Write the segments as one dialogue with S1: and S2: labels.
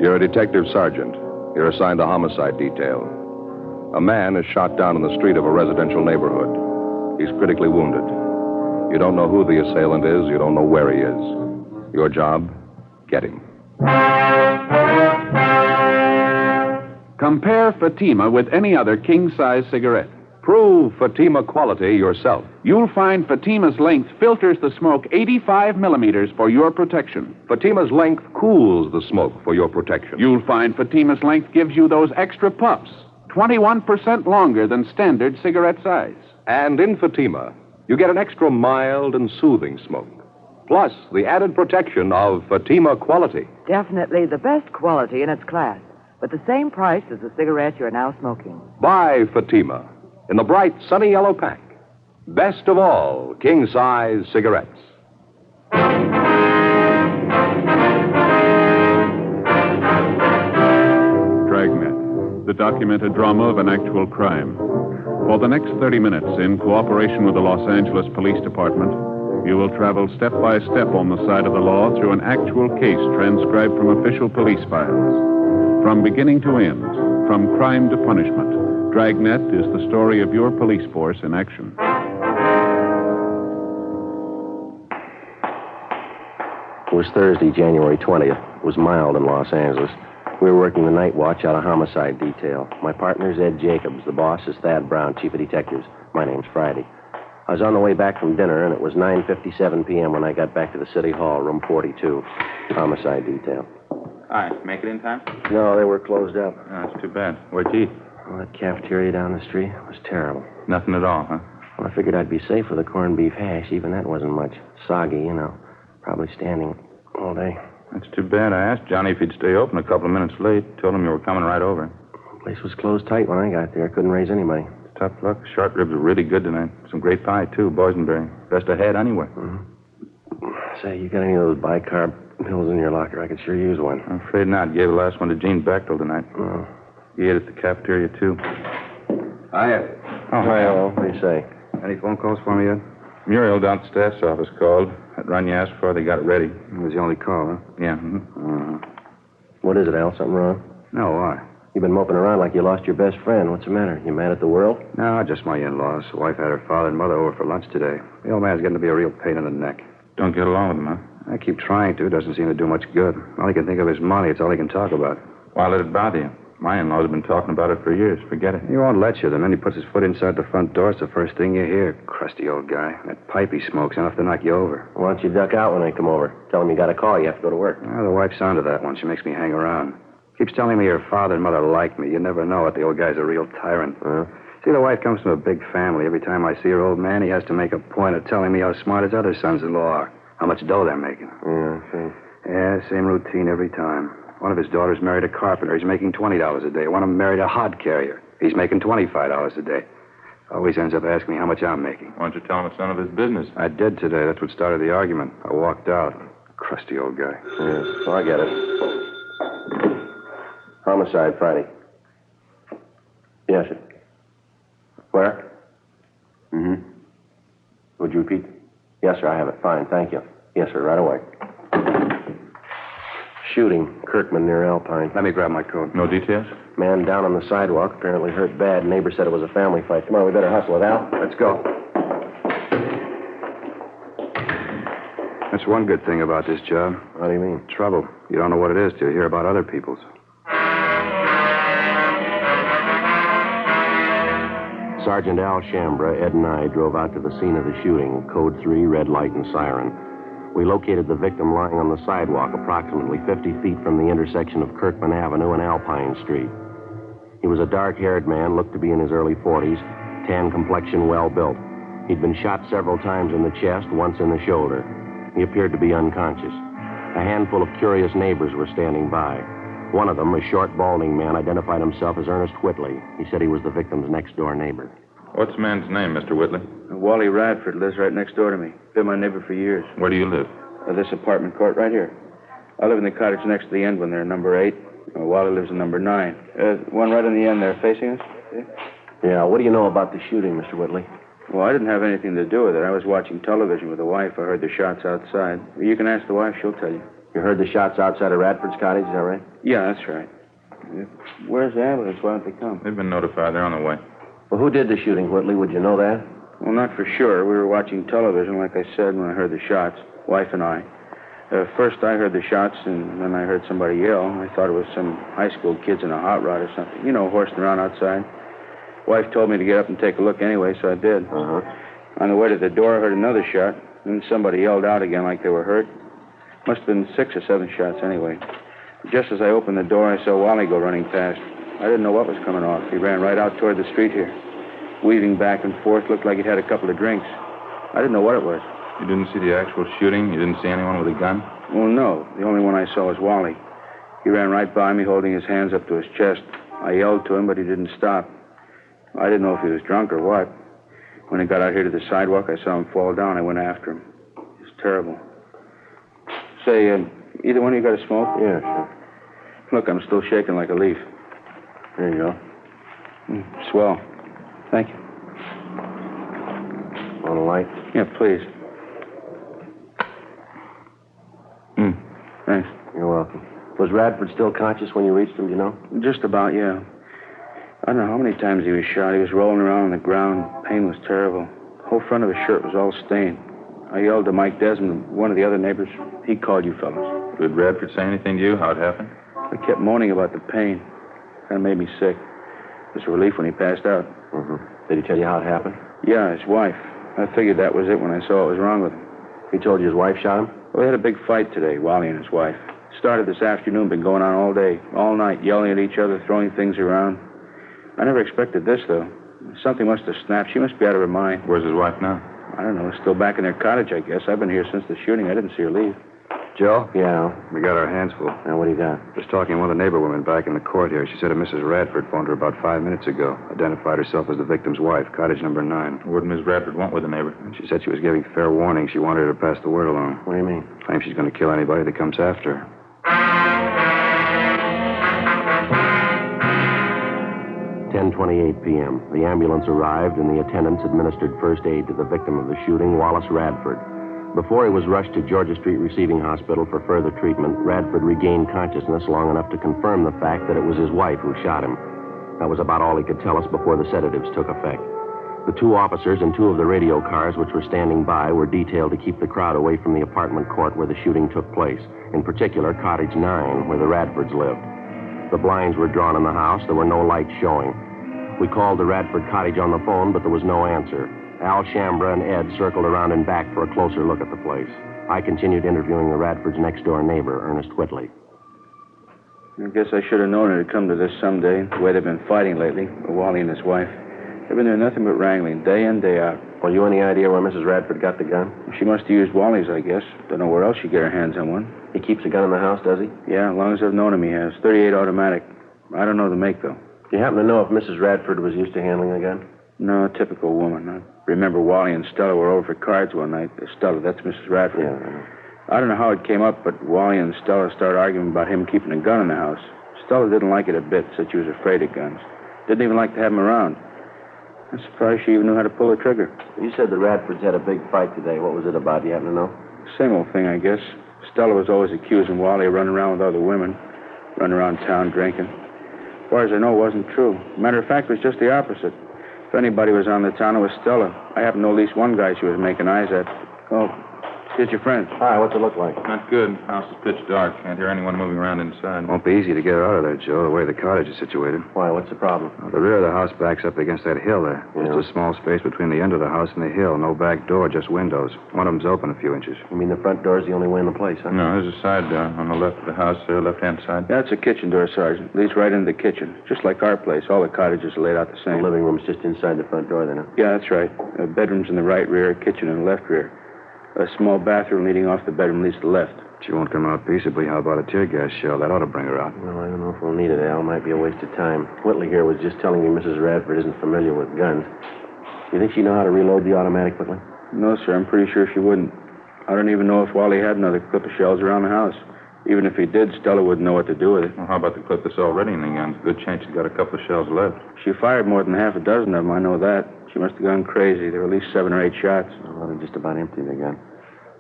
S1: You're a detective sergeant. You're assigned to homicide detail. A man is shot down in the street of a residential neighborhood. He's critically wounded. You don't know who the assailant is. You don't know where he is. Your job, get him.
S2: Compare Fatima with any other king-size cigarette.
S1: Prove Fatima quality yourself.
S2: You'll find Fatima's length filters the smoke 85 millimeters for your protection.
S1: Fatima's length cools the smoke for your protection.
S2: You'll find Fatima's length gives you those extra puffs, 21% longer than standard cigarette size.
S1: And in Fatima, you get an extra mild and soothing smoke. Plus, the added protection of Fatima quality.
S3: Definitely the best quality in its class, but the same price as the cigarette you're now smoking.
S1: Buy Fatima in the bright, sunny yellow pack. Best of all, king-size cigarettes.
S4: Dragnet, the documented drama of an actual crime. For the next 30 minutes, in cooperation with the Los Angeles Police Department, you will travel step by step on the side of the law through an actual case transcribed from official police files. From beginning to end, from crime to punishment, Dragnet is the story of your police force in action.
S5: It was Thursday, January 20th. It was mild in Los Angeles. We were working the night watch out of homicide detail. My partner's Ed Jacobs. The boss is Thad Brown, chief of detectives. My name's Friday. I was on the way back from dinner, and it was 9:57 p.m. when I got back to the city hall, room 42, homicide detail.
S6: Hi, make it in time?
S5: No, they were closed up.
S6: Oh, that's too bad. Where'd you eat?
S5: Well, that cafeteria down the street was terrible.
S6: Nothing at all, huh?
S5: Well, I figured I'd be safe with a corned beef hash. Even that wasn't much. Soggy, you know. Probably standing all day.
S6: That's too bad. I asked Johnny if he'd stay open a couple of minutes late. Told him you were coming right over.
S5: The place was closed tight when I got there. Couldn't raise anybody.
S6: Tough luck. Short ribs are really good tonight. Some great pie, too. Boysenberry. Best I had anyway.
S5: Mm-hmm. Say, you got any of those bicarb pills in your locker? I could sure use one.
S6: I'm afraid not. Gave the last one to Gene Bechtel tonight.
S5: Oh.
S6: He ate at the cafeteria, too.
S1: Hiya.
S6: Oh,
S5: Hi, what do you say?
S1: Any phone calls for me yet?
S6: Muriel down at the staff's office called. That run you asked for, they got it ready.
S1: It was the only call, huh?
S6: Yeah.
S5: What is it, Al? Something wrong?
S1: No, why?
S5: You've been moping around like you lost your best friend. What's the matter? You mad at the world?
S1: No, just my in-laws. The wife had her father and mother over for lunch today. The old man's getting to be a real pain in the neck.
S6: Don't get along with him, huh?
S1: I keep trying to. Doesn't seem to do much good. All he can think of is money. It's all he can talk about.
S6: Why let it bother you? My in-laws have been talking about it for years. Forget it.
S1: He won't let you. The minute he puts his foot inside the front door, it's the first thing you hear. Crusty old guy. That pipe he smokes enough to knock you over.
S5: Why don't you duck out when they come over? Tell them you got a call. You have to go to work.
S1: Well, the wife's onto that one. She makes me hang around. Keeps telling me her father and mother like me. You never know it. The old guy's a real tyrant. See, the wife comes from a big family. Every time I see her old man, he has to make a point of telling me how smart his other sons-in-law are. How much dough they're making. Yeah, same routine every time. One of his daughters married a carpenter. He's making $20 a day. One of them married a hod carrier. He's making $25 a day. Always ends up asking me how much I'm making.
S6: Why don't you tell him it's none of his business?
S1: I did today. That's what started the argument. I walked out. Crusty old guy.
S5: Yeah, so I get it. Homicide, Friday. Yes, sir. Where? Mm-hmm. Would you repeat? Yes, sir, I have it. Fine, thank you. Yes, sir, right away. Shooting, Kirkman near Alpine.
S1: Let me grab my coat.
S6: No details?
S5: Man down on the sidewalk, apparently hurt bad. Neighbor said it was a family fight. Come on, we better hustle it, Al.
S1: Let's go. That's one good thing about this job.
S5: What do you mean?
S1: Trouble. You don't know what it is till you hear about other people's.
S5: Sergeant Al Shambra, Ed and I drove out to the scene of the shooting. Code 3, red light and siren. We located the victim lying on the sidewalk approximately 50 feet from the intersection of Kirkman Avenue and Alpine Street. He was a dark-haired man, looked to be in his early 40s, tan complexion, well-built. He'd been shot several times in the chest, once in the shoulder. He appeared to be unconscious. A handful of curious neighbors were standing by. One of them, a short, balding man, identified himself as Ernest Whitley. He said he was the victim's next-door neighbor.
S6: What's the man's name, Mr. Whitley?
S7: Wally Radford lives right next door to me. Been my neighbor for years.
S6: Where do you live?
S7: This apartment court right here. I live in the cottage next to the end when they're number 8. Wally lives in number 9. One right in the end there facing us. See?
S5: Yeah, what do you know about the shooting, Mr. Whitley?
S7: Well, I didn't have anything to do with it. I was watching television with the wife. I heard the shots outside. You can ask the wife. She'll tell you.
S5: You heard the shots outside of Radford's cottage, is that right?
S7: Yeah, that's right. Where's the ambulance? Why don't they come?
S6: They've been notified. They're on the way.
S5: Well, who did the shooting, Whitley? Would you know that?
S7: Well, not for sure. We were watching television, like I said, when I heard the shots, wife and I. First, I heard the shots, and then I heard somebody yell. I thought it was some high school kids in a hot rod or something. You know, horsing around outside. Wife told me to get up and take a look anyway, so I did.
S5: Uh-huh.
S7: On the way to the door, I heard another shot. Then somebody yelled out again like they were hurt. Must have been 6 or 7 shots anyway. Just as I opened the door, I saw Wally go running past. I didn't know what was coming off. He ran right out toward the street here. Weaving back and forth, looked like he'd had a couple of drinks. I didn't know what it was.
S6: You didn't see the actual shooting? You didn't see anyone with a gun?
S7: Well, no. The only one I saw was Wally. He ran right by me, holding his hands up to his chest. I yelled to him, but he didn't stop. I didn't know if he was drunk or what. When he got out here to the sidewalk, I saw him fall down. I went after him. It was terrible. Say, either one of you got a smoke?
S5: Yeah, sure.
S7: Look, I'm still shaking like a leaf.
S5: There you go.
S7: Swell. Thank you.
S5: On the light?
S7: Yeah, please. Thanks.
S5: You're welcome. Was Radford still conscious when you reached him, do you know?
S7: Just about, yeah. I don't know how many times he was shot. He was rolling around on the ground. Pain was terrible. The whole front of his shirt was all stained. I yelled to Mike Desmond, one of the other neighbors. He called you fellas.
S6: Did Radford say anything to you? How it happened?
S7: I kept moaning about the pain. Kind of made me sick. It was a relief when he passed out.
S5: Mm-hmm. Did he tell you how it happened?
S7: Yeah, his wife. I figured that was it when I saw what was wrong with him.
S5: He told you his wife shot him?
S7: Well, they had a big fight today, Wally and his wife. Started this afternoon, been going on all day, all night, yelling at each other, throwing things around. I never expected this, though. Something must have snapped. She must be out of her mind.
S6: Where's his wife now?
S7: I don't know. Still back in their cottage, I guess. I've been here since the shooting. I didn't see her leave.
S1: Joe?
S5: Yeah.
S1: We got our hands full.
S5: Now, what do you got?
S1: Just talking to one of the neighbor women back in the court here. She said that Mrs. Radford phoned her about 5 minutes ago. Identified herself as the victim's wife, cottage number 9.
S6: What did Miss Radford want with the neighbor?
S1: She said she was giving fair warning. She wanted her to pass the word along.
S5: What do you mean?
S1: Claims she's going to kill anybody that comes after her.
S5: 10:28 p.m. The ambulance arrived, and the attendants administered first aid to the victim of the shooting, Wallace Radford. Before he was rushed to Georgia Street Receiving Hospital for further treatment, Radford regained consciousness long enough to confirm the fact that it was his wife who shot him. That was about all he could tell us before the sedatives took effect. The 2 officers and 2 of the radio cars which were standing by were detailed to keep the crowd away from the apartment court where the shooting took place, in particular Cottage 9, where the Radfords lived. The blinds were drawn in the house. There were no lights showing. We called the Radford cottage on the phone, but there was no answer. Al Shambra and Ed circled around and back for a closer look at the place. I continued interviewing the Radford's next-door neighbor, Ernest Whitley.
S7: I guess I should have known it'd come to this someday, the way they've been fighting lately, Wally and his wife. They've been doing nothing but wrangling, day in, day out.
S5: Well, you any idea where Mrs. Radford got the gun?
S7: She must have used Wally's, I guess. Don't know where else she'd get her hands on one.
S5: He keeps a gun in the house, does he?
S7: Yeah, as long as I've known him, he has. 38 automatic. I don't know the make, though.
S5: Do you happen to know if Mrs. Radford was used to handling a gun?
S7: No, typical woman. I remember Wally and Stella were over for cards one night. Stella, that's Mrs. Radford.
S5: Yeah, I know.
S7: I don't know how it came up, but Wally and Stella started arguing about him keeping a gun in the house. Stella didn't like it a bit, said she was afraid of guns. Didn't even like to have him around. I'm surprised she even knew how to pull a trigger.
S5: You said the Radfords had a big fight today. What was it about? Do you happen to know?
S7: Same old thing, I guess. Stella was always accusing Wally of running around with other women, running around town drinking. As far as I know, it wasn't true. Matter of fact, it was just the opposite. If anybody was on the town, it was Stella. I happen to know at least one guy she was making eyes at. Oh, here's your friend.
S5: Hi, what's it look like?
S6: Not good. House is pitch dark. Can't hear anyone moving around inside.
S1: Won't be easy to get her out of there, Joe, the way the cottage is situated.
S5: Why, what's the problem?
S1: The rear of the house backs up against that hill there.
S5: Yeah.
S1: Just a small space between the end of the house and the hill. No back door, just windows. One of them's open a few inches.
S5: You mean the front door's the only way in the place, huh?
S6: No, there's a side door on the left of the house there, left-hand side.
S7: That's a kitchen door, Sergeant. Leads right into the kitchen. Just like our place. All the cottages are laid out the
S5: The
S7: same.
S5: living room's just inside the front door, then, huh?
S7: Yeah, that's right. Bedroom's in the right rear, kitchen in the left rear. A small bathroom leading off the bedroom leads to the left.
S1: She won't come out peaceably. How about a tear gas shell? That ought to bring her out.
S5: Well, I don't know if we'll need it, Al. Might be a waste of time. Whitley here was just telling me Mrs. Radford isn't familiar with guns. You think she know how to reload the automatic, Whitley?
S7: No, sir. I'm pretty sure she wouldn't. I don't even know if Wally had another clip of shells around the house. Even if he did, Stella wouldn't know what to do with it.
S6: Well, how about the clip that's already in the gun? Good chance she's got a couple of shells left.
S7: She fired more than half a dozen of them, I know that. She must have gone crazy. There were at least 7 or 8 shots.
S5: Well, they're just about empty, the gun.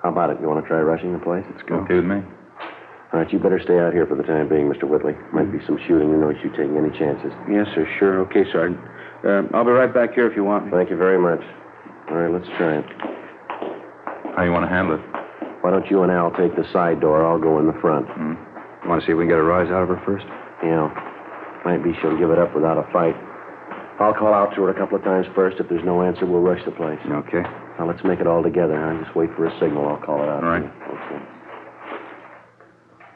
S5: How about it? You want to try rushing the place?
S1: Let's go.
S6: Okay with me.
S5: All right, you better stay out here for the time being, Mr. Whitley. Might be some shooting. You know you taking any chances.
S7: Yes, sir, sure. Okay, Sergeant. I'll be right back here if you want me.
S5: Thank you very much. All right, let's try it.
S6: How you want to handle it?
S5: Why don't you and Al take the side door? I'll go in the front.
S1: You want to see if we can get a rise out of her first?
S5: Yeah. Might be she'll give it up without a fight. I'll call out to her a couple of times first. If there's no answer, we'll rush the place.
S1: Okay.
S5: Now, let's make it all together, huh? Just wait for a signal. I'll call it out.
S6: All right.
S5: Okay.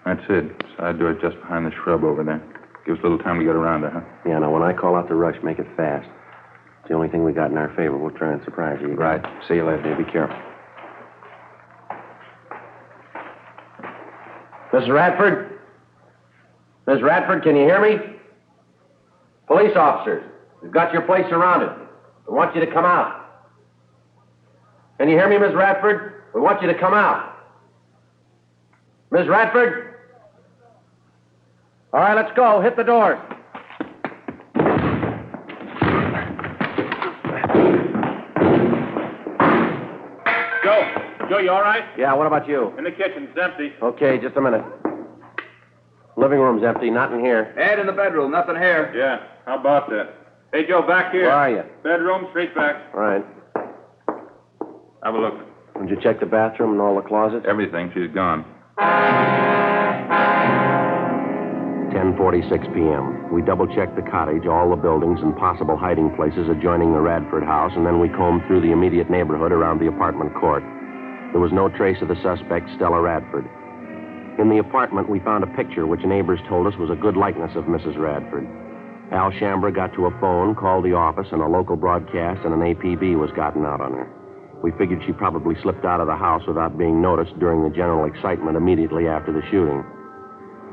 S6: That's it. Side door just behind the shrub over there. Gives a little time to get around her, huh?
S5: Yeah, now, when I call out the rush, make it fast. It's the only thing we got in our favor. We'll try and surprise you.
S1: Right. See you later.
S5: Be careful. Mrs. Radford? Miss Radford, can you hear me? Police officers, we've got your place surrounded. We want you to come out. Can you hear me, Miss Radford? We want you to come out. Miss Radford? All right, let's go. Hit the doors.
S2: Joe, you all right?
S5: Yeah, what about you?
S2: In the kitchen. It's empty.
S5: Okay, just a minute. Living room's empty, not in here.
S7: Ed, in the bedroom. Nothing here.
S2: Yeah, how about that? Hey, Joe, back here.
S5: Where are you?
S2: Bedroom, straight back.
S5: All right.
S6: Have a look.
S5: Did you check the bathroom and all the closets?
S6: Everything. She's gone.
S5: 10:46 p.m. We double-checked the cottage, all the buildings, and possible hiding places adjoining the Radford house, and then we combed through the immediate neighborhood around the apartment court. There was no trace of the suspect, Stella Radford. In the apartment, we found a picture which neighbors told us was a good likeness of Mrs. Radford. Al Shambra got to a phone, called the office, and a local broadcast and an APB was gotten out on her. We figured she probably slipped out of the house without being noticed during the general excitement immediately after the shooting.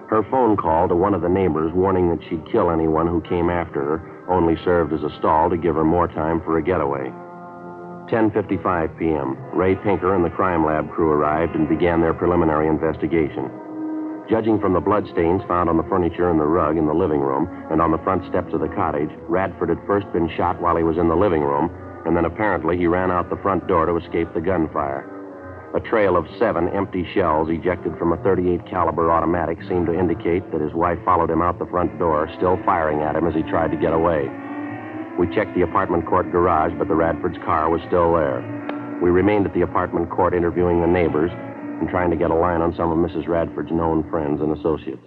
S5: Her phone call to one of the neighbors warning that she'd kill anyone who came after her only served as a stall to give her more time for a getaway. 10:55 p.m. Ray Pinker and the crime lab crew arrived and began their preliminary investigation. Judging from the bloodstains found on the furniture and the rug in the living room and on the front steps of the cottage, Radford had first been shot while he was in the living room, and then apparently he ran out the front door to escape the gunfire. A trail of 7 empty shells ejected from a .38 caliber automatic seemed to indicate that his wife followed him out the front door, still firing at him as he tried to get away. We checked the apartment court garage, but the Radford's car was still there. We remained at the apartment court interviewing the neighbors and trying to get a line on some of Mrs. Radford's known friends and associates.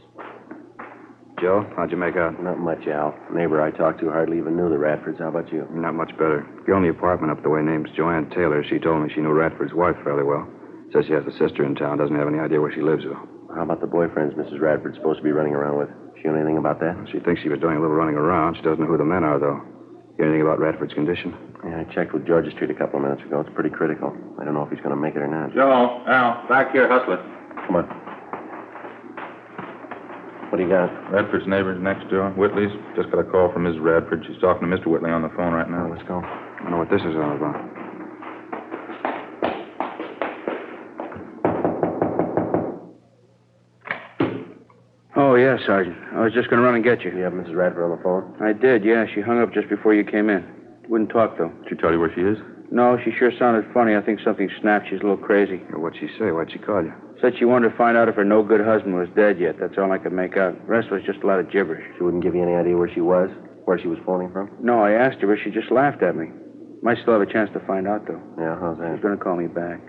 S1: Joe, how'd you make out?
S5: Not much, Al. The neighbor I talked to hardly even knew the Radfords. How about you?
S1: Not much better. Girl in the apartment up the way name's Joanne Taylor. She told me she knew Radford's wife fairly well. Says she has a sister in town. Doesn't have any idea where she lives, though.
S5: How about the boyfriends Mrs. Radford's supposed to be running around with? She know anything about that?
S1: She thinks she was doing a little running around. She doesn't know who the men are, though. Hear anything about Radford's condition?
S5: Yeah, I checked with Georgia Street a couple of minutes ago. It's pretty critical. I don't know if he's going to make it or not.
S2: Joe, Al, back here, hustling.
S5: Come on. What do you got?
S6: Radford's neighbors next door. Whitley's. Just got a call from Mrs. Radford. She's talking to Mr. Whitley on the phone right now.
S5: Let's go.
S1: I don't know what this is all about.
S7: Oh, yeah, Sergeant. I was just going to run and get you.
S5: Do you have Mrs. Radford on the phone?
S7: I did, yeah. She hung up just before you came in. Wouldn't talk, though.
S6: Did she tell you where she is?
S7: No, she sure sounded funny. I think something snapped. She's a little crazy.
S1: What'd she say? Why'd she call you?
S7: Said she wanted to find out if her no-good husband was dead yet. That's all I could make out. The rest was just a lot of gibberish.
S5: She wouldn't give you any idea where she was? Where she was phoning from?
S7: No, I asked her, but she just laughed at me. Might still have a chance to find out, though.
S5: Yeah, how's that?
S7: She's going to call me back.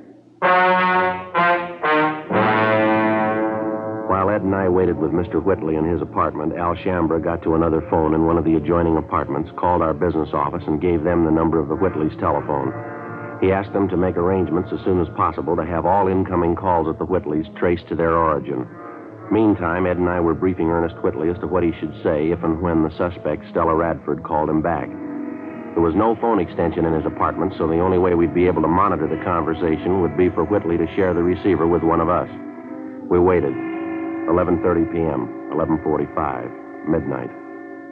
S5: While Ed and I waited with Mr. Whitley in his apartment, Al Shambra got to another phone in one of the adjoining apartments, called our business office, and gave them the number of the Whitleys' telephone. He asked them to make arrangements as soon as possible to have all incoming calls at the Whitleys traced to their origin. Meantime, Ed and I were briefing Ernest Whitley as to what he should say if and when the suspect, Stella Radford, called him back. There was no phone extension in his apartment, so the only way we'd be able to monitor the conversation would be for Whitley to share the receiver with one of us. We waited. 11:30 p.m., 11:45, midnight,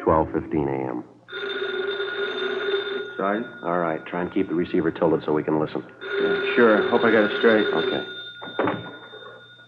S5: 12:15 a.m.
S7: Sergeant?
S5: All right, try and keep the receiver tilted so we can listen.
S7: Yeah, sure. Hope I got it straight.
S5: Okay.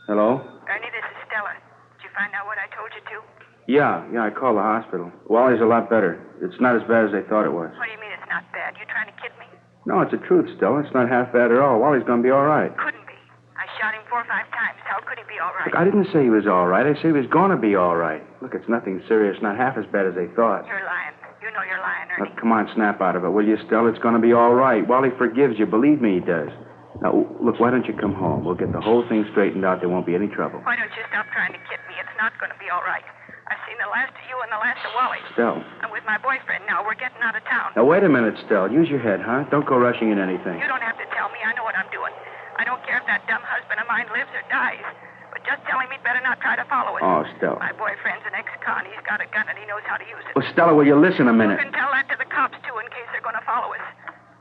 S7: Hello?
S8: Ernie, this is Stella. Did you find out what I told you to?
S7: Yeah, I called the hospital. Wally's a lot better. It's not as bad as they thought it was.
S8: What do you mean it's not bad? You trying to kid me?
S7: No, it's the truth, Stella. It's not half bad at all. Wally's going to be all right.
S8: Couldn't be. I shot him 4 or 5 times. How could he be all right?
S7: Look, I didn't say he was all right. I said he was going to be all right. Look, it's nothing serious, not half as bad as they thought.
S8: You're lying. You know you're lying, Ernie.
S7: Look, come on, snap out of it, will you, Stella? It's going to be all right. Wally forgives you. Believe me, he does. Now, look, why don't you come home? We'll get the whole thing straightened out. There won't be any trouble.
S8: Why don't you stop trying to kid me? It's not going to be all right. I've seen the last of you and the last of Wally.
S7: Stella.
S8: I'm with my boyfriend now. We're getting out of town.
S7: Now, wait a minute, Stella. Use your head, huh? Don't go rushing in anything.
S8: You don't have to tell me. I know what I'm doing. I don't care if that dumb husband of mine lives or dies. But just tell him he'd better not try to follow us.
S7: Oh, Stella.
S8: My boyfriend's an ex-con. He's got a gun and he knows how to use it.
S7: Well, Stella, will you listen a minute?
S8: You can tell that to the cops, too, in case they're going to follow us.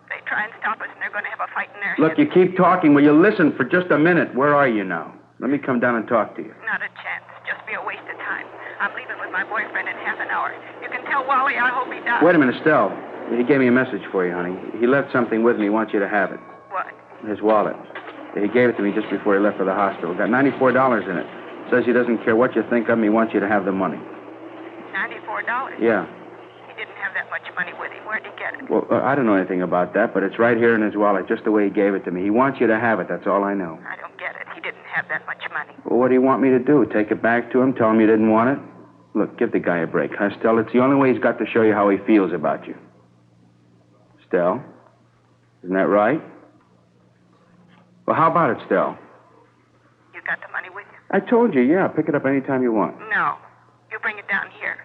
S8: They try and stop us, and they're going to have a fight in their
S7: Look,
S8: heads.
S7: you keep talking. Will you listen for just a minute? Where are you now? Let me come down and talk to you.
S8: Not a chance. Just be a waste of time. I'm leaving with my boyfriend in half an hour. You can tell Wally I hope he dies.
S7: Wait a minute, Stella. He gave me a message for you, honey. He left something with me. He wants you to have it.
S8: What?
S7: His wallet. He gave it to me just before he left for the hospital. Got $94 in it. Says he doesn't care what you think of him. He wants you to have the money.
S8: $94?
S7: Yeah.
S8: He didn't have that much money with him. Where'd he get it?
S7: Well, I don't know anything about that, but it's right here in his wallet, just the way he gave it to me. He wants you to have it. That's all I know.
S8: I don't get it. He didn't have that much money.
S7: Well, what do you want me to do? Take it back to him? Tell him you didn't want it? Look, give the guy a break, huh, Stella? It's the only way he's got to show you how he feels about you. Stella? Isn't that right? Well, how about it, Stella?
S8: You got the money with you?
S7: I told you, yeah. Pick it up any time you want.
S8: No. You bring it down here.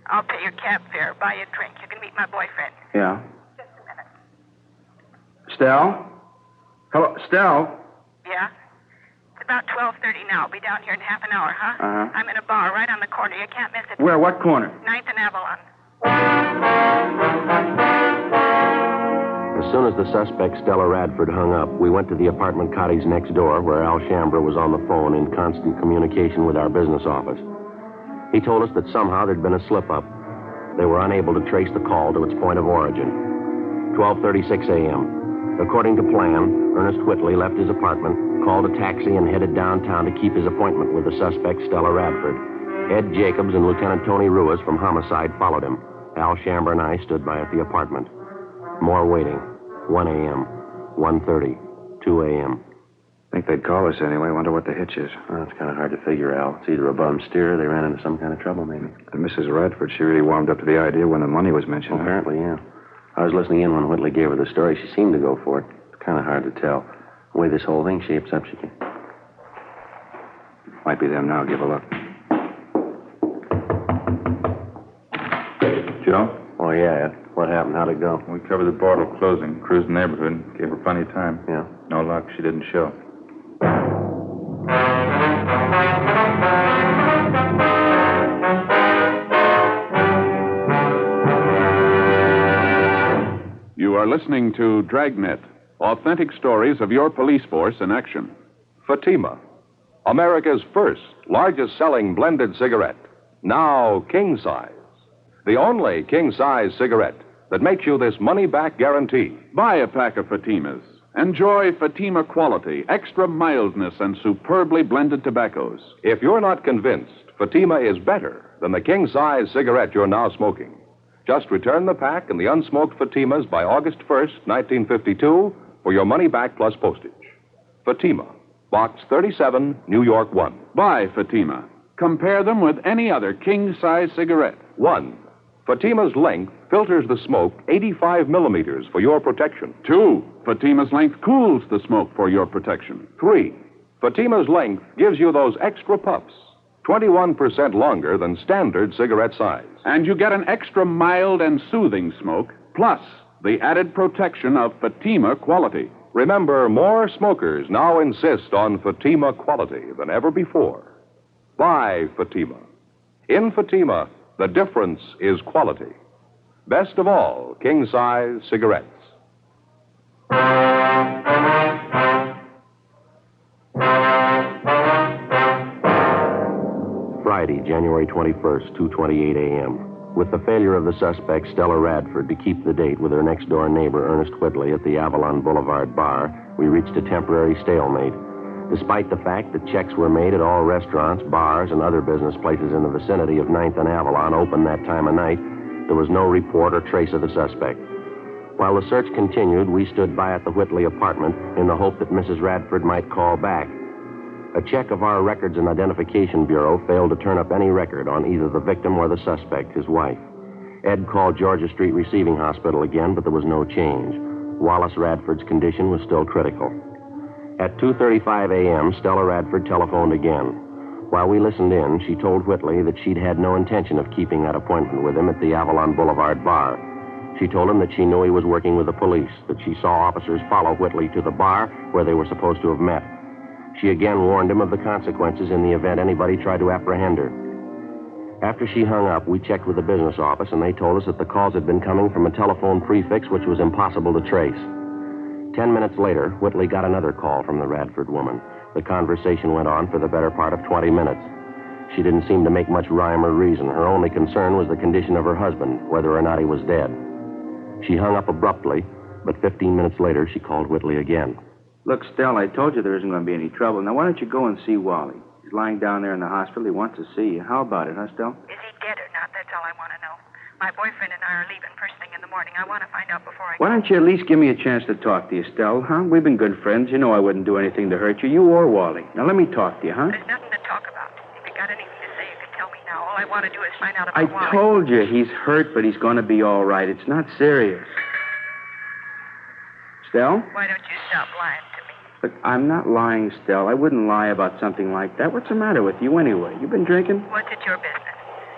S8: I'll pay your cab fare, buy you a drink. You can meet my boyfriend.
S7: Yeah.
S8: Just a minute.
S7: Stella? Hello, Stella?
S8: Yeah? It's about 12:30 now. I'll be down here in half an hour, huh?
S7: Uh-huh.
S8: I'm in a bar right on the corner. You can't miss it.
S7: Where? What corner?
S8: 9th and Avalon.
S5: As soon as the suspect, Stella Radford, hung up, we went to the apartment cottage next door where Al Shambra was on the phone in constant communication with our business office. He told us that somehow there'd been a slip-up. They were unable to trace the call to its point of origin. 12:36 a.m. According to plan, Ernest Whitley left his apartment, called a taxi, and headed downtown to keep his appointment with the suspect, Stella Radford. Ed Jacobs and Lieutenant Tony Ruiz from Homicide followed him. Al Shambra and I stood by at the apartment. More waiting. 1 a.m., 1:30, 2 a.m.
S1: Think they'd call us anyway. Wonder what the hitch is.
S5: Well, it's kind of hard to figure, Al. It's either a bum steer or they ran into some kind of trouble, maybe.
S1: And Mrs. Radford, she really warmed up to the idea when the money was mentioned.
S5: Well, apparently, yeah. I was listening in when Whitley gave her the story. She seemed to go for it. It's kind of hard to tell. The way this whole thing shapes up, she can...
S1: Might be them now. Give a look.
S6: Joe?
S5: Oh, yeah, Ed. What happened? How'd it go?
S6: We covered the bottle closing, cruised the neighborhood, gave her plenty of time.
S5: Yeah.
S6: No luck, she didn't show.
S2: You are listening to Dragnet, authentic stories of your police force in action.
S9: Fatima, America's first, largest-selling blended cigarette. Now king size. The only king-size cigarette that makes you this money-back guarantee.
S2: Buy a pack of Fatimas. Enjoy Fatima quality, extra mildness, and superbly blended tobaccos.
S9: If you're not convinced Fatima is better than the king-size cigarette you're now smoking, just return the pack and the unsmoked Fatimas by August 1st, 1952, for your money back plus postage. Fatima, Box 37, New York 1.
S2: Buy Fatima. Compare them with any other king-size cigarette.
S9: 1. Fatima's length filters the smoke 85 millimeters for your protection.
S2: 2. Fatima's length cools the smoke for your protection.
S9: 3. Fatima's length gives you those extra puffs, 21% longer than standard cigarette size.
S2: And you get an extra mild and soothing smoke, plus the added protection of Fatima quality.
S9: Remember, more smokers now insist on Fatima quality than ever before. Buy Fatima. In Fatima, the difference is quality. Best of all, king-size cigarettes.
S5: Friday, January 21st, 2:28 a.m. With the failure of the suspect, Stella Radford, to keep the date with her next-door neighbor, Ernest Whitley, at the Avalon Boulevard bar, we reached a temporary stalemate. Despite the fact that checks were made at all restaurants, bars, and other business places in the vicinity of 9th and Avalon open that time of night, there was no report or trace of the suspect. While the search continued, we stood by at the Whitley apartment in the hope that Mrs. Radford might call back. A check of our Records and Identification Bureau failed to turn up any record on either the victim or the suspect, his wife. Ed called Georgia Street Receiving Hospital again, but there was no change. Wallace Radford's condition was still critical. At 2:35 a.m., Stella Radford telephoned again. While we listened in, she told Whitley that she'd had no intention of keeping that appointment with him at the Avalon Boulevard bar. She told him that she knew he was working with the police, that she saw officers follow Whitley to the bar where they were supposed to have met. She again warned him of the consequences in the event anybody tried to apprehend her. After she hung up, we checked with the business office, and they told us that the calls had been coming from a telephone prefix which was impossible to trace. 10 minutes later, Whitley got another call from the Radford woman. The conversation went on for the better part of 20 minutes. She didn't seem to make much rhyme or reason. Her only concern was the condition of her husband, whether or not he was dead. She hung up abruptly, but 15 minutes later, she called Whitley again.
S7: Look, Stell, I told you there isn't going to be any trouble. Now, why don't you go and see Wally? He's lying down there in the hospital. He wants to see you. How about it, huh, Stell?
S8: Is he dead or not? That's all I want to know. My boyfriend and I are leaving first thing in the morning. I want to find out before I go.
S7: Why don't you at least give me a chance to talk to you, Stell, huh? We've been good friends. You know I wouldn't do anything to hurt you or Wally. Now, let me talk to you, huh?
S8: There's nothing to talk about. If you got anything to say, you can tell me now. All I want to do is find out about
S7: I
S8: Wally.
S7: told you he's hurt, but he's going to be all right. It's not serious. Stell?
S8: Why don't you stop lying to me?
S7: Look, I'm not lying, Stell. I wouldn't lie about something like that. What's the matter with you anyway? You been drinking?
S8: What's it your business?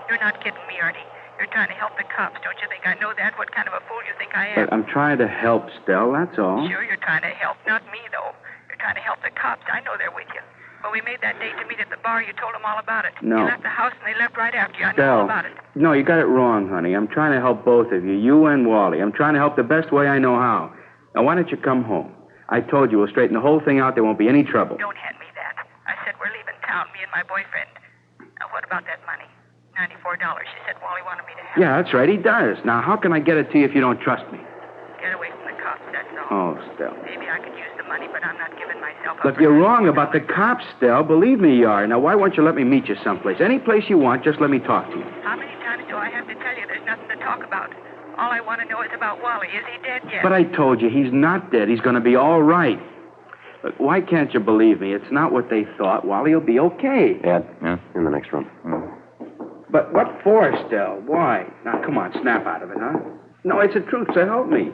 S8: You're not kidding me, Artie. You're trying to help the cops. Don't you think I know that? What kind of a fool you think I am?
S7: Look, I'm trying to help, Stell, that's all.
S8: Sure, you're trying to help. Not me, though. You're trying to help the cops. I know they're with you. When we made that date to meet at the bar, you told them all about it.
S7: No.
S8: You left the house and they left right after you. I know
S7: Stell,
S8: all about it.
S7: no, you got it wrong, honey. I'm trying to help both of you, you and Wally. I'm trying to help the best way I know how. Now, why don't you come home? I told you we'll straighten the whole thing out. There won't be any trouble.
S8: Don't hand me that. I said we're leaving town, me and my boyfriend. Now, what about that money? $94. She said Wally wanted me to have
S7: Yeah, that's right. He does. Now, how can I get it to you if you don't trust me?
S8: Get away from the cops, that's all.
S7: Oh, Stell.
S8: Maybe I could use the money, but I'm not giving myself up.
S7: Look, you're wrong about the cops, Stell. Believe me, you are. Now, why won't you let me meet you someplace? Any place you want, just let me talk to you.
S8: How many times do I have to tell you there's nothing to talk about? All I want to know is about Wally. Is he dead yet?
S7: But I told you, he's not dead. He's going to be all right. Look, why can't you believe me? It's not what they thought. Wally will be okay.
S5: Ed,
S6: Yeah?
S5: in the next room.
S7: But what for, Stell? Why? Now, come on, snap out of it, huh? No, it's the truth, so help me.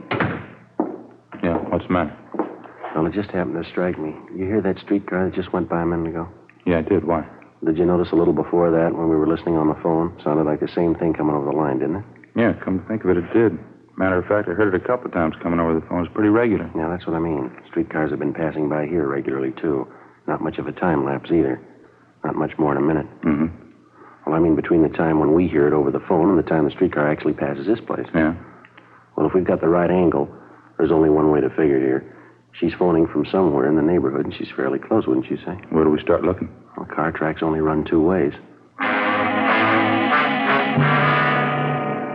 S6: Yeah, what's the matter?
S5: Well, it just happened to strike me. You hear that streetcar that just went by a minute ago?
S6: Yeah, I did. Why?
S5: Did you notice a little before that when we were listening on the phone? Sounded like the same thing coming over the line, didn't it?
S6: Yeah, come to think of it, it did. Matter of fact, I heard it a couple of times coming over the phone. It's pretty regular.
S5: Yeah, that's what I mean. Streetcars have been passing by here regularly, too. Not much of a time lapse, either. Not much more than a minute.
S6: Mm-hmm.
S5: Well, I mean between the time when we hear it over the phone and the time the streetcar actually passes this place.
S6: Yeah?
S5: Well, if we've got the right angle, there's only one way to figure it here. She's phoning from somewhere in the neighborhood, and she's fairly close, wouldn't you say?
S6: Where do we start looking?
S5: Well, car tracks only run two ways.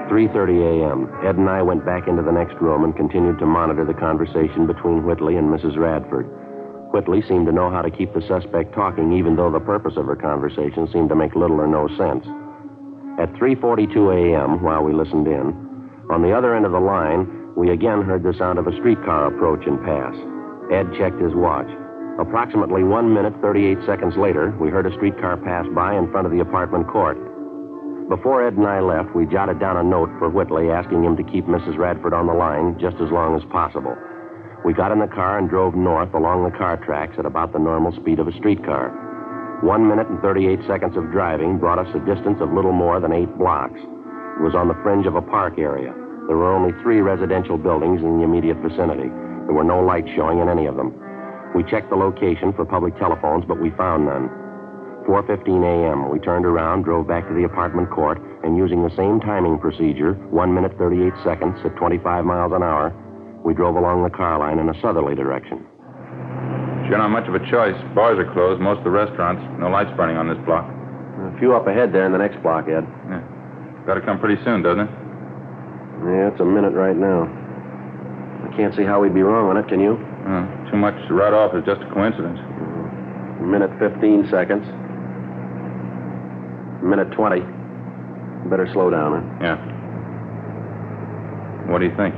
S5: 3:30 a.m. Ed and I went back into the next room and continued to monitor the conversation between Whitley and Mrs. Radford. Whitley seemed to know how to keep the suspect talking, even though the purpose of her conversation seemed to make little or no sense. At 3:42 a.m., while we listened in, on the other end of the line, we again heard the sound of a streetcar approach and pass. Ed checked his watch. Approximately 1 minute, 38 seconds later, we heard a streetcar pass by in front of the apartment court. Before Ed and I left, we jotted down a note for Whitley asking him to keep Mrs. Radford on the line just as long as possible. We got in the car and drove north along the car tracks at about the normal speed of a streetcar. 1 minute and 38 seconds of driving brought us a distance of little more than 8 blocks. It was on the fringe of a park area. There were only 3 residential buildings in the immediate vicinity. There were no lights showing in any of them. We checked the location for public telephones, but we found none. 4:15 a.m., we turned around, drove back to the apartment court, and using the same timing procedure, 1 minute, 38 seconds at 25 miles an hour, we drove along the car line in a southerly direction.
S6: Sure not much of a choice. Bars are closed, most of the restaurants. No lights burning on this block.
S5: A few up ahead there in the next block, Ed.
S6: Yeah. Got to come pretty soon, doesn't it?
S5: Yeah, it's a minute right now. I can't see how we'd be wrong on it, can you?
S6: Too much to write off is just a coincidence.
S5: Minute 15 seconds. Minute 20. Better slow down, huh?
S6: Yeah. What do you think?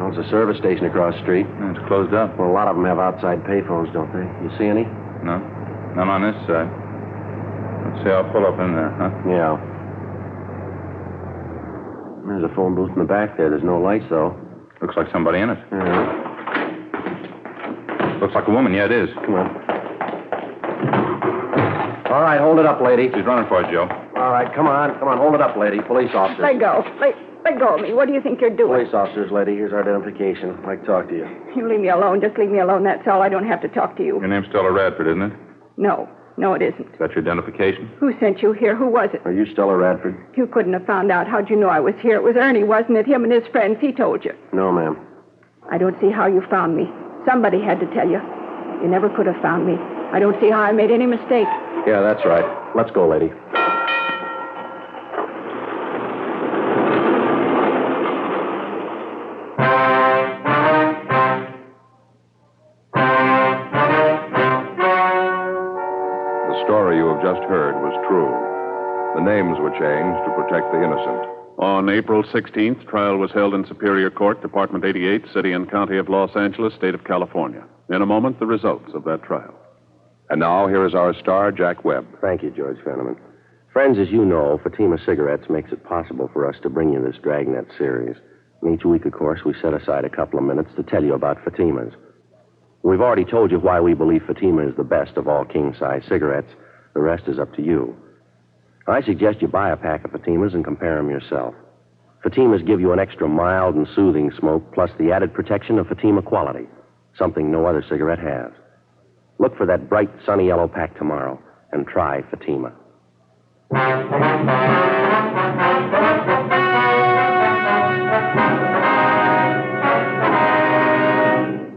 S5: Well, it's a service station across the street.
S6: It's closed up.
S5: Well, a lot of them have outside payphones, don't they? You see any?
S6: No? None on this side. Let's see, I'll pull up in there, huh?
S5: Yeah. There's a phone booth in the back there. There's no lights, though.
S6: Looks like somebody in it.
S5: Yeah.
S6: Looks like a woman. Yeah, it is.
S5: Come on. All right, hold it up, lady.
S6: She's running for it, Joe.
S5: All right, come on. Come on, hold it up, lady. Police officers.
S10: Let go. Let go of me. What do you think you're doing?
S5: Police officers, lady. Here's our identification. I'd like to talk to you.
S10: You leave me alone. Just leave me alone. That's all. I don't have to talk to you.
S6: Your name's Stella Radford, isn't it?
S10: No, it isn't.
S6: Is that your identification?
S10: Who sent you here? Who was it?
S5: Are you Stella Radford?
S10: You couldn't have found out. How'd you know I was here? It was Ernie, wasn't it? Him and his friends. He told you.
S5: No, ma'am.
S10: I don't see how you found me. Somebody had to tell you. You never could have found me. I don't see how I made any mistake.
S5: Yeah, that's right. Let's go, lady.
S9: The story you have just heard was true. The names were changed to protect the innocent.
S4: On April 16th, trial was held in Superior Court, Department 88, City and County of Los Angeles, State of California. In a moment, the results of that trial.
S9: And now, here is our star, Jack Webb.
S5: Thank you, George Fenneman. Friends, as you know, Fatima Cigarettes makes it possible for us to bring you this Dragnet series. And each week, of course, we set aside a couple of minutes to tell you about Fatimas. We've already told you why we believe Fatima is the best of all king-size cigarettes. The rest is up to you. I suggest you buy a pack of Fatimas and compare them yourself. Fatimas give you an extra mild and soothing smoke, plus the added protection of Fatima quality, something no other cigarette has. Look for that bright, sunny yellow pack tomorrow and try Fatima.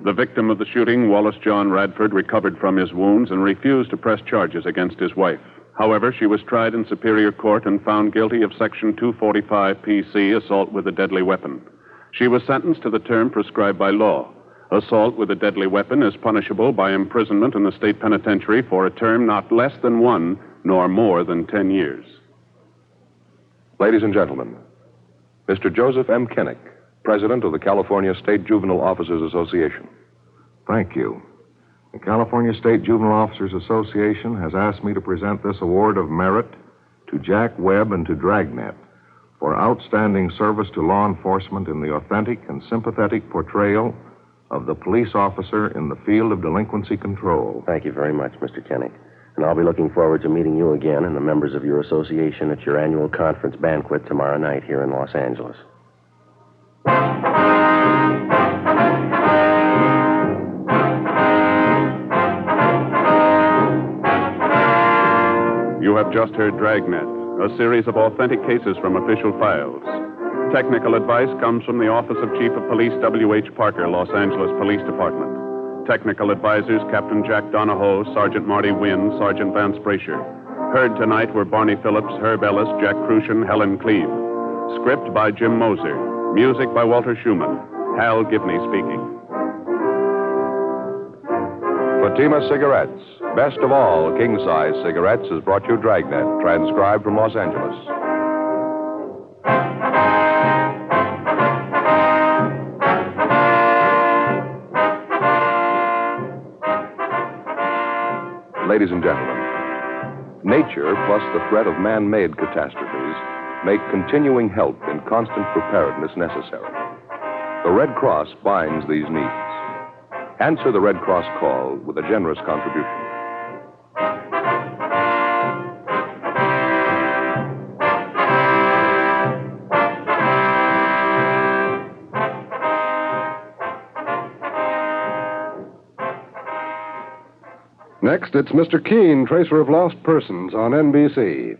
S4: The victim of the shooting, Wallace John Radford, recovered from his wounds and refused to press charges against his wife. However, she was tried in Superior Court and found guilty of Section 245 PC, assault with a deadly weapon. She was sentenced to the term prescribed by law. Assault with a deadly weapon is punishable by imprisonment in the state penitentiary for a term not less than 1 nor more than 10 years.
S9: Ladies and gentlemen, Mr. Joseph M. Kinnick, President of the California State Juvenile Officers Association.
S11: Thank you. The California State Juvenile Officers Association has asked me to present this award of merit to Jack Webb and to Dragnet for outstanding service to law enforcement in the authentic and sympathetic portrayal of the police officer in the field of delinquency control.
S5: Thank you very much, Mr. Kinnick. And I'll be looking forward to meeting you again and the members of your association at your annual conference banquet tomorrow night here in Los Angeles.
S4: You have just heard Dragnet, a series of authentic cases from official files. Technical advice comes from the Office of Chief of Police W.H. Parker, Los Angeles Police Department. Technical advisors Captain Jack Donahoe, Sergeant Marty Wynn, Sergeant Vance Brasher. Heard tonight were Barney Phillips, Herb Ellis, Jack Crucian, Helen Cleve. Script by Jim Moser. Music by Walter Schumann. Hal Gibney speaking.
S9: Fatima Cigarettes, best of all king-size cigarettes, has brought you Dragnet, transcribed from Los Angeles. Ladies and gentlemen, nature plus the threat of man-made catastrophes make continuing help in constant preparedness necessary. The Red Cross binds these needs. Answer the Red Cross call with a generous contribution.
S11: Next, it's Mr. Keene, Tracer of Lost Persons on NBC.